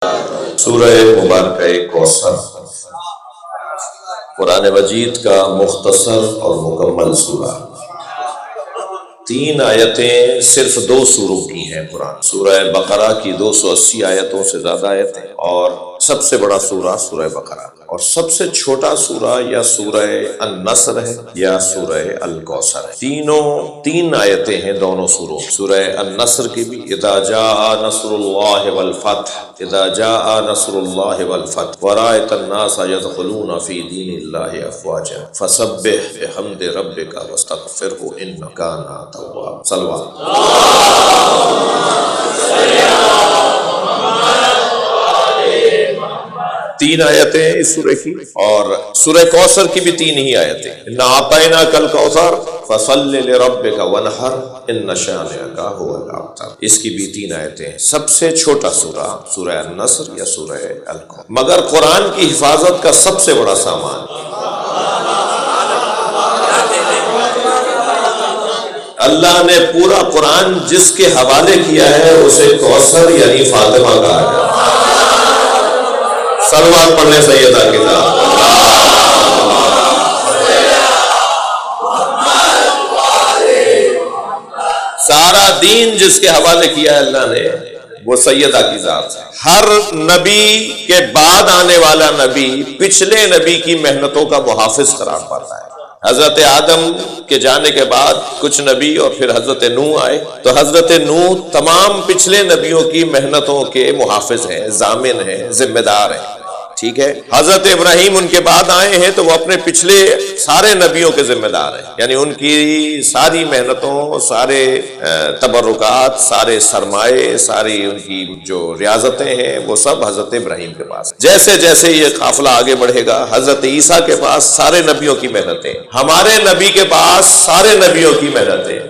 سورہ مبارکہ کوثر قرآن مجید کا مختصر اور مکمل سورہ، 3 آیتیں صرف 2 سوروں کی ہیں۔ قرآن سورہ بقرہ کی 280 آیتوں سے زیادہ آیتیں، اور سب سے بڑا سورہ سورہ بقرہ، اور سب سے چھوٹا سورہ یا سورہ النصر ہے یا سورہ الکوثر ہے۔ تینوں 3 آیتیں ہیں دونوں سوروں۔ سورہ النصر کی بھی اذا جاء نصر اللہ والفتح، اذا جاء نصر اللہ والفتح ورأیت الناس يدخلون فی دین اللہ افواجا فسبح بحمد ربک واستغفرہ انہ کان توابا۔ صلوات 3 آیتیں اس سورہ کی، اور سورہ کوثر کی بھی 3 ہی آیتیں۔ انا اعطیناک الکوثر فصل لربک وانحر ان شانئک ھو الابتر، اس کی بھی 3 آیتیں ہیں۔ سب سے چھوٹا سورہ سورہ النصر یا سورہ الکوثر، مگر قرآن کی حفاظت کا سب سے بڑا سامان۔ اللہ نے پورا قرآن جس کے حوالے کیا ہے اسے کوثر یعنی فاطمہ کہا ہے۔ صلوات پڑھنے سیدہ کتاب۔ سارا دین جس کے حوالے کیا ہے اللہ نے وہ سیدہ کی ذات ہے۔ ہر نبی کے بعد آنے والا نبی پچھلے نبی کی محنتوں کا محافظ قرار پاتا ہے۔ حضرت آدم کے جانے کے بعد کچھ نبی اور پھر حضرت نوح آئے، تو حضرت نوح تمام پچھلے نبیوں کی محنتوں کے محافظ ہیں، ضامن ہیں، ذمہ دار ہیں، ٹھیک ہے۔ حضرت ابراہیم ان کے بعد آئے ہیں تو وہ اپنے پچھلے سارے نبیوں کے ذمہ دار ہیں، یعنی ان کی ساری محنتوں، سارے تبرکات، سارے سرمایے، ساری ان کی جو ریاضتیں ہیں وہ سب حضرت ابراہیم کے پاس۔ جیسے جیسے یہ قافلہ آگے بڑھے گا، حضرت عیسیٰ کے پاس سارے نبیوں کی محنتیں، ہمارے نبی کے پاس سارے نبیوں کی محنتیں۔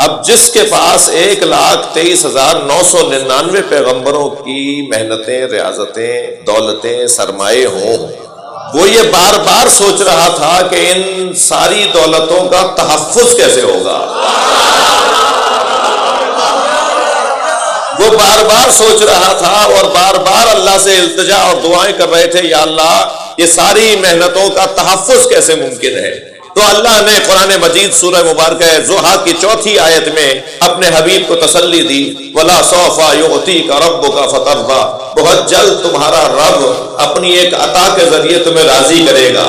اب جس کے پاس 1,23,999 پیغمبروں کی محنتیں، ریاضتیں، دولتیں، سرمایے ہوں، وہ یہ بار بار سوچ رہا تھا کہ ان ساری دولتوں کا تحفظ کیسے ہوگا۔ وہ بار بار سوچ رہا تھا اور بار بار اللہ سے التجا اور دعائیں کر رہے تھے، یا اللہ یہ ساری محنتوں کا تحفظ کیسے ممکن ہے۔ تو اللہ نے قرآن مجید سورہ مبارکہ ضحیٰ کی 4تھی آیت میں اپنے حبیب کو تسلی دی، وَلَا سَوْفَ يُعْطِيكَ رَبُّكَ فَتَرْضَىٰ، بہت جلد تمہارا رب اپنی ایک عطا کے ذریعے تمہیں راضی کرے گا۔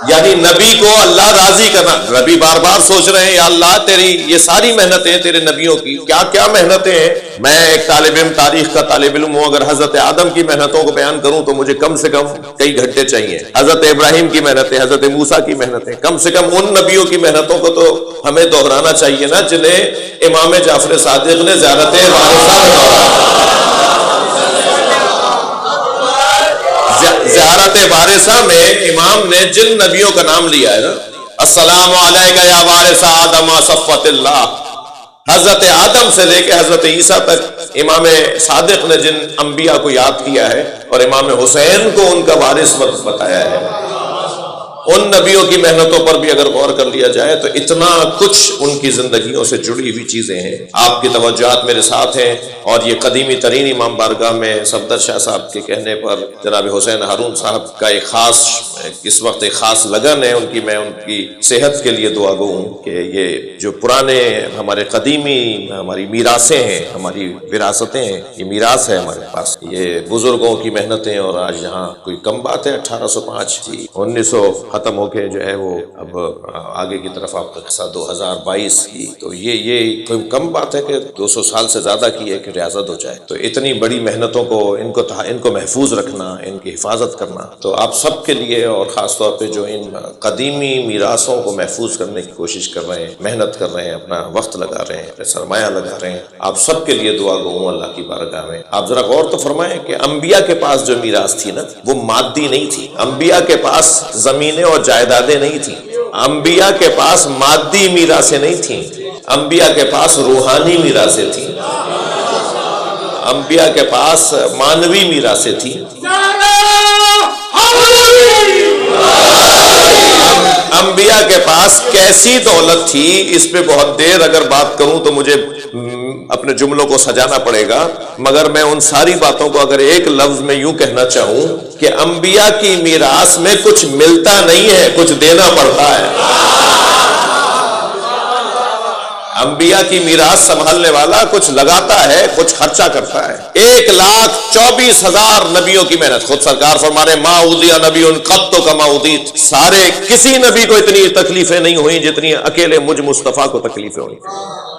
یعنی نبی کو اللہ راضی کرنا۔ نبی بار بار سوچ رہے ہیں، یا اللہ تیری یہ ساری محنتیں تیرے نبیوں کی، کیا کیا محنتیں ہیں۔ میں ایک طالب علم، تاریخ کا طالب علم ہوں، اگر حضرت آدم کی محنتوں کو بیان کروں تو مجھے کم سے کم کئی گھنٹے چاہیے۔ حضرت ابراہیم کی محنتیں، حضرت موسیٰ کی محنتیں، کم سے کم ان نبیوں کی محنتوں کو تو ہمیں دہرانا چاہیے نا جنہیں امام جعفر صادق نے زیارت وارثہ میں زیارت وارثہ میں امام نے جن نبیوں کا نام لیا ہے نا، السلام علیکہ یا وارث آدم صفوت اللہ، حضرت آدم سے لے کے حضرت عیسیٰ تک امام صادق نے جن انبیاء کو یاد کیا ہے اور امام حسین کو ان کا وارث بتایا ہے، ان نبیوں کی محنتوں پر بھی اگر غور کر لیا جائے تو اتنا کچھ ان کی زندگیوں سے جڑی ہوئی چیزیں ہیں۔ آپ کی توجہات میرے ساتھ ہیں، اور یہ قدیمی ترین امام بارگاہ میں صفدر شاہ صاحب کے کہنے پر جناب حسین ہارون صاحب کا ایک خاص اس وقت ایک خاص لگن ہے ان کی، میں ان کی صحت کے لیے دعا گو ہوں کہ یہ جو پرانے ہمارے قدیمی ہماری میراثیں ہیں، ہماری وراثتیں ہیں، یہ میراث ہے ہمارے پاس، یہ بزرگوں کی محنتیں، اور آج یہاں کوئی کم بات ہے 1805 تھی، 1900 ختم ہو کے جو ہے وہ اب آگے کی طرف آپ کا 2022 کی، تو یہ کوئی کم بات ہے کہ 200 سال سے زیادہ کی ہے کہ ریاضت ہو جائے۔ تو اتنی بڑی محنتوں کو ان کو محفوظ رکھنا، ان کی حفاظت کرنا، تو آپ سب کے لیے، اور خاص طور پہ جو ان قدیمی میراثوں کو محفوظ کرنے کی کوشش کر رہے ہیں، محنت کر رہے ہیں، اپنا وقت لگا رہے ہیں، سرمایہ لگا رہے ہیں، آپ سب کے لیے دعا گو ہوں اللہ کی بارگاہ میں۔ آپ ذرا غور تو فرمائیں کہ انبیاء کے پاس جو میراث تھی نا وہ مادی نہیں تھی، انبیاء کے پاس زمینیں اور جائیدادیں نہیں تھیں، انبیاء کے پاس مادی میراثیں نہیں تھیں، انبیاء کے پاس روحانی میراثیں تھیں، انبیاء کے پاس مانوی میراثیں تھیں۔ انبیاء کے پاس کیسی دولت تھی، اس پہ بہت دیر اگر بات کروں تو مجھے اپنے جملوں کو سجانا پڑے گا، مگر میں ان ساری باتوں کو اگر ایک لفظ میں یوں کہنا چاہوں کہ انبیاء کی میراث میں کچھ ملتا نہیں ہے، کچھ دینا پڑتا ہے۔ انبیاء کی میراث سنبھالنے والا کچھ لگاتا ہے، کچھ خرچہ کرتا ہے۔ 1,24,000 نبیوں کی محنت، خود سرکار فرما رہے ما اوذی نبی قط کما اوذیت، سارے کسی نبی کو اتنی تکلیفیں نہیں ہوئیں جتنی اکیلے مجھ مصطفیٰ کو تکلیفیں ہوئیں۔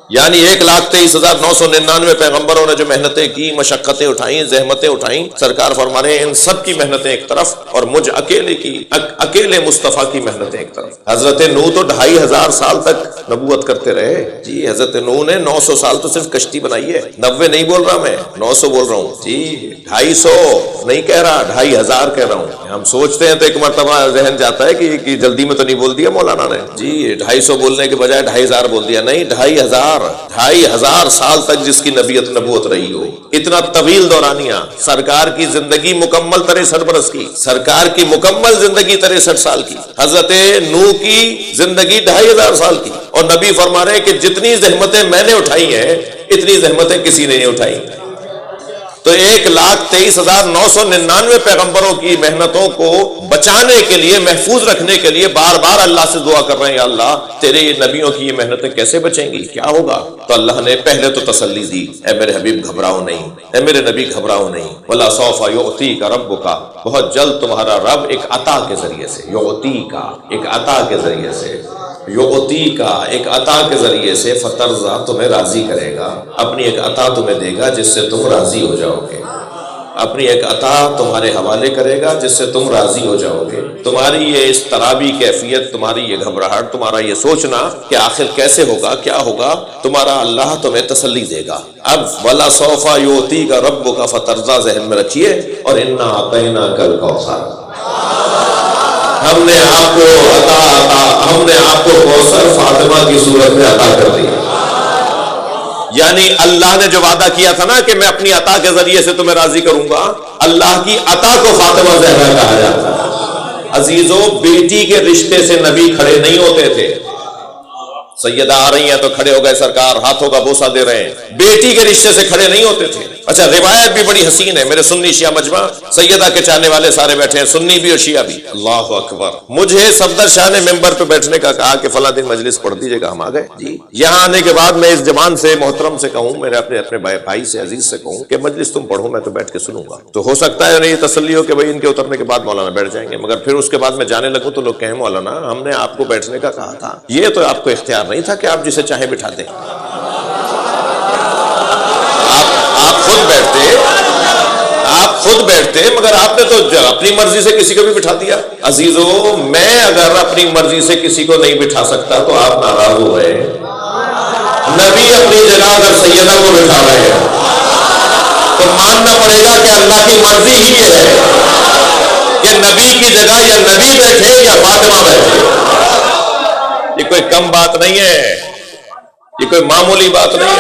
یعنی 1,23,999 پیغمبروں نے جو محنتیں کی، مشقتیں اٹھائیں، زحمتیں اٹھائیں، سرکار فرما رہے ہیں ان سب کی محنتیں ایک طرف اور مجھ اکیلے مصطفیٰ کی محنتیں ایک طرف۔ حضرت نوح تو 2,500 سال تک نبوت کرتے رہے جی۔ حضرت نوح نے 900 سال تو صرف کشتی بنائی ہے، 90 نہیں بول رہا میں، 900 بول رہا ہوں جی، 250 نہیں کہہ رہا، 2,500 کہہ رہا ہوں۔ ہم سوچتے ہیں تو ایک مرتبہ ذہن جاتا ہے کہ جلدی میں تو نہیں بول دیا مولانا نے جی، 250 بولنے کے بجائے 2,500 بول دیا، نہیں 2,500 سال تک جس کی نبوت رہی ہو، اتنا طویل دورانیہ، سرکار کی زندگی مکمل 63 برس کی، سرکار کی مکمل زندگی 63 سال کی، حضرت نوح کی زندگی 2,500 سال کی، اور نبی فرما رہے ہیں کہ جتنی زحمتیں میں نے اٹھائی ہیں اتنی زحمتیں کسی نے نہیں اٹھائی۔ تو 1,23,999 پیغمبروں کی محنتوں کو بچانے کے لیے، محفوظ رکھنے کے لیے بار بار اللہ سے دعا کر رہے ہیں، اللہ تیرے یہ نبیوں کی یہ محنتیں کیسے بچیں گی، کیا ہوگا؟ تو اللہ نے پہلے تو تسلی دی، اے میرے حبیب گھبراؤ نہیں، اے میرے نبی گھبراؤ نہیں، وَلَا سَوْفَ يُعْطِيكَ رَبُّكَ، بہت جلد تمہارا رب ایک عطا کے ذریعے سے، یعطیکا ایک عطا کے ذریعے سے، یعطیکا ایک عطا کے ذریعے سے، فترضا تمہیں راضی کرے گا، اپنی ایک عطا تمہیں دے گا جس سے تم راضی ہو جاؤ گے، اپنی ایک عطا تمہارے حوالے کرے گا جس سے تم راضی ہو جاؤ گے۔ تمہاری یہ اضطرابی کیفیت، تمہاری یہ گھبراہٹ، تمہارا یہ سوچنا کہ آخر کیسے ہوگا، کیا ہوگا، تمہارا اللہ تمہیں تسلی دے گا۔ اب وَلَا سَوْفَ يُعْطِيكَ رَبُّكَ فترضا ذہن میں رکھیے، اور اِنَّا أَعْطَيْنَاكَ الْكَوْثَرَ، ہم نے آپ کو کوثر فاطمہ کی صورت میں عطا کر دیا۔ یعنی اللہ نے جو وعدہ کیا تھا نا کہ میں اپنی عطا کے ذریعے سے تمہیں راضی کروں گا، اللہ کی عطا کو فاطمہ زہرا کہا جاتا ہے۔ عزیزو، بیٹی کے رشتے سے نبی کھڑے نہیں ہوتے تھے۔ سیدہ آ رہی ہیں تو کھڑے ہو گئے، سرکار ہاتھوں کا بوسہ دے رہے ہیں، بیٹی کے رشتے سے کھڑے نہیں ہوتے تھے۔ اچھا، روایت بھی بڑی حسین ہے، میرے سنی شیعہ مجمع سیدہ کے چاہنے والے سارے بیٹھے ہیں، سنی بھی اور شیعہ بھی۔ اللہ اکبر، مجھے صفدر شاہ نے ممبر پہ بیٹھنے کا کہا کہ فلاں دن مجلس پڑھ دیجیے گا، ہم آ گئے جی۔ یہاں آنے کے بعد میں اس زبان سے محترم سے کہوں، میرے اپنے بھائی سے، عزیز سے کہوں کہ مجلس تم پڑھو، میں تو بیٹھ کے سنوں گا، تو ہو سکتا ہے یہ تسلی ہو کہ بھائی ان کے اترنے کے بعد مولانا بیٹھ جائیں گے، مگر پھر اس کے بعد میں جانے لگوں تو لوگ کہیں مولانا ہم نے آپ کو بیٹھنے کا کہا تھا، یہ تو آپ کو اختیار نہیں تھا کہ آپ جسے چاہے بٹھا دیں، آپ خود بیٹھتے، مگر آپ نے تو اپنی مرضی سے کسی کو بھی بٹھا دیا۔ عزیزو، میں اگر اپنی مرضی سے کسی کو نہیں بٹھا سکتا تو آپ ناراض ہو گئے۔ نبی اپنی جگہ اگر سیدہ کو بٹھا رہے ہیں تو ماننا پڑے گا کہ اللہ کی مرضی ہی یہ ہے کہ نبی کی جگہ یا نبی بیٹھے یا فاطمہ بیٹھے۔ یہ کوئی کم بات نہیں ہے، یہ کوئی معمولی بات نہیں ہے۔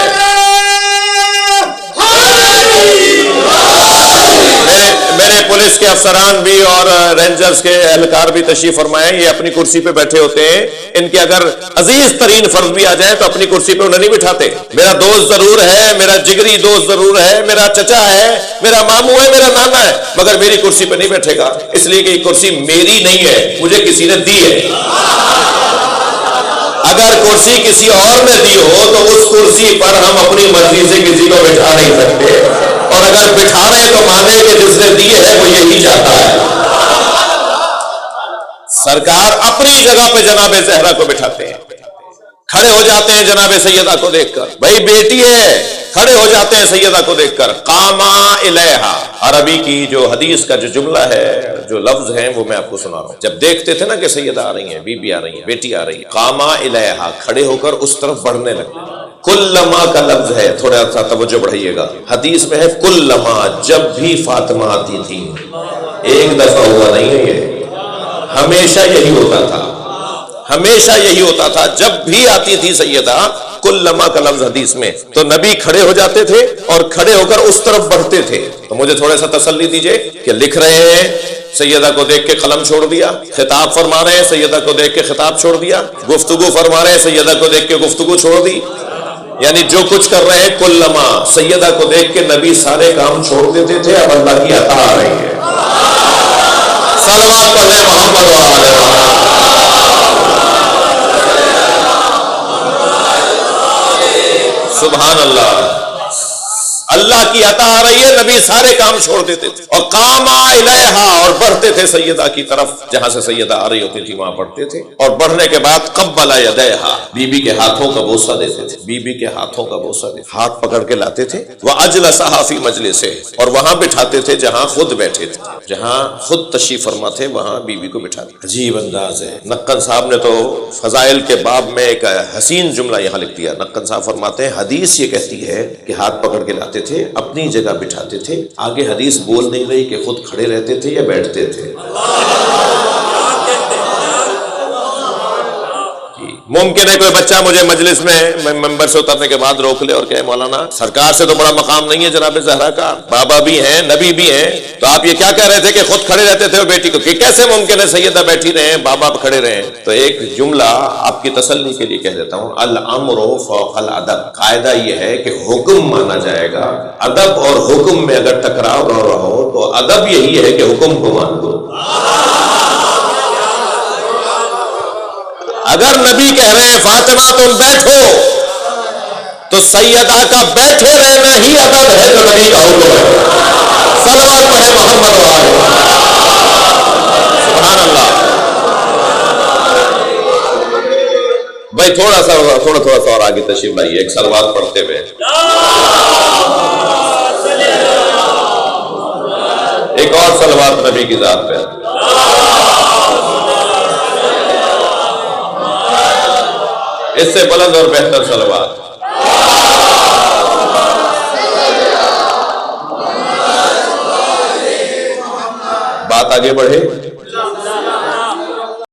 میرے پولیس کے افسران بھی اور رینجرز کے اہلکار بھی تشریف فرمائیں، یہ اپنی کرسی پہ بیٹھے ہوتے ہیں، ان کے اگر عزیز ترین فرد بھی آ جائیں تو اپنی کرسی پہ انہیں نہیں بٹھاتے۔ میرا دوست ضرور ہے، میرا جگری دوست ضرور ہے، میرا چچا ہے، میرا ماموں ہے، میرا نانا ہے، مگر میری کرسی پہ نہیں بیٹھے گا، اس لیے کہ یہ کرسی میری نہیں ہے، مجھے کسی نے دی ہے۔ اگر کرسی کسی اور نے دی ہو تو اس کرسی پر ہم اپنی مرضی سے کسی کو بٹھا نہیں سکتے، اور اگر بٹھا رہے تو مانے کہ جس نے دی ہے وہ یہی چاہتا ہے۔ سرکار اپنی جگہ پہ جناب زہرا کو بٹھاتے ہیں، کھڑے ہو جاتے ہیں جناب سیدہ کو دیکھ کر، بھائی بیٹی ہے، کھڑے ہو جاتے ہیں سیدہ کو دیکھ کر۔ قاما الیہا، عربی کی جو حدیث کا جو جملہ ہے، جو لفظ ہیں وہ میں آپ کو سنا رہا ہوں۔ جب دیکھتے تھے نا کہ سیدہ آ رہی ہیں، بی بی آ رہی ہیں، بیٹی آ رہی ہے، قاما الیہا، کھڑے ہو کر اس طرف بڑھنے لگتے۔ کلما کا لفظ ہے، تھوڑا سا توجہ بڑھائیے گا، حدیث میں ہے کلما، جب بھی فاطمہ آتی تھی، ایک دفعہ ہوا نہیں ہے، یہ ہمیشہ یہی ہوتا تھا، ہمیشہ یہی ہوتا تھا، جب بھی آتی تھی سیدہ، کلما کا لفظ حدیث میں، تو نبی کھڑے ہو جاتے تھے اور کھڑے ہو کر اس طرف بڑھتے تھے۔ تو مجھے تھوڑا سا تسلی دیجئے کہ لکھ رہے ہیں، سیدہ کو دیکھ کے قلم چھوڑ دیا، خطاب فرما رہے ہیں، سیدہ کو دیکھ کے خطاب چھوڑ دیا، گفتگو فرما رہے ہیں، سیدہ کو دیکھ کے گفتگو چھوڑ دی۔ یعنی جو کچھ کر رہے ہیں کلما، سیدہ کو دیکھ کے نبی سارے کام چھوڑ دیتے تھے، اب اللہ کی عطا آ رہی ہے۔ صلوات پڑھیں محمد و آل محمد۔ سبحان اللہ، اللہ کی عطا آ رہی ہے، نبی سارے کام چھوڑ دیتے تھے اور قاما الیہا، اور بڑھتے تھے سیدہ کی طرف، جہاں سے سیدہ آ رہی ہوتی تھی وہاں بڑھتے تھے، اور بڑھنے کے بعد قبل یدیہا، بی بی کے ہاتھوں کا بوسہ دیتے تھے، بی بی کے ہاتھوں کا بوسہ دیتے، ہاتھ پکڑ کے لاتے تھے، واجلسہا فی مجلسہ، اور وہاں بٹھاتے تھے جہاں خود بیٹھے تھے، جہاں خود تشریف فرما تھے وہاں بی بی کو بٹھاتے۔ عجیب انداز ہے۔ نقن صاحب نے تو فضائل کے باب میں ایک حسین جملہ یہاں لکھ دیا۔ نقن صاحب فرماتے ہیں حدیث یہ کہتی ہے کہ ہاتھ پکڑ کے لاتے تھے، اپنی جگہ بٹھاتے تھے، آگے حدیث بول نہیں رہی کہ خود کھڑے رہتے تھے یا بیٹھتے تھے۔ ممکن ہے کوئی بچہ مجھے مجلس میں ممبر سے اترنے کے بعد روک لے اور کہے مولانا سرکار سے تو بڑا مقام نہیں ہے جناب زہرا کا، بابا بھی ہیں نبی بھی ہیں، تو آپ یہ کیا کہہ رہے تھے کہ خود کھڑے رہتے تھے اور بیٹی کو، کہ کیسے ممکن ہے سیدہ بیٹھی رہے بابا کھڑے رہے؟ تو ایک جملہ آپ کی تسلی کے لیے کہہ دیتا ہوں، الامر فوق الادب، قاعدہ یہ ہے کہ حکم مانا جائے گا، ادب اور حکم میں اگر ٹکراؤ نہ رہو تو ادب یہی ہے کہ حکم کو مان دو۔ اگر نبی کہہ رہے ہیں فاطمہ تم بیٹھو، تو سیدہ کا بیٹھے رہنا ہی ادب ہے جو نبی کا حکم ہے۔ صلوات پڑھیں محمد و آل سبحان اللہ۔ بھائی تھوڑا سا اور آگے تشریف لائیے، ایک صلوات پڑھتے ہوئے، ایک اور صلوات نبی کی ذات پہ۔ اس سے بلند اور بہتر صلوات۔ بات آگے بڑھے۔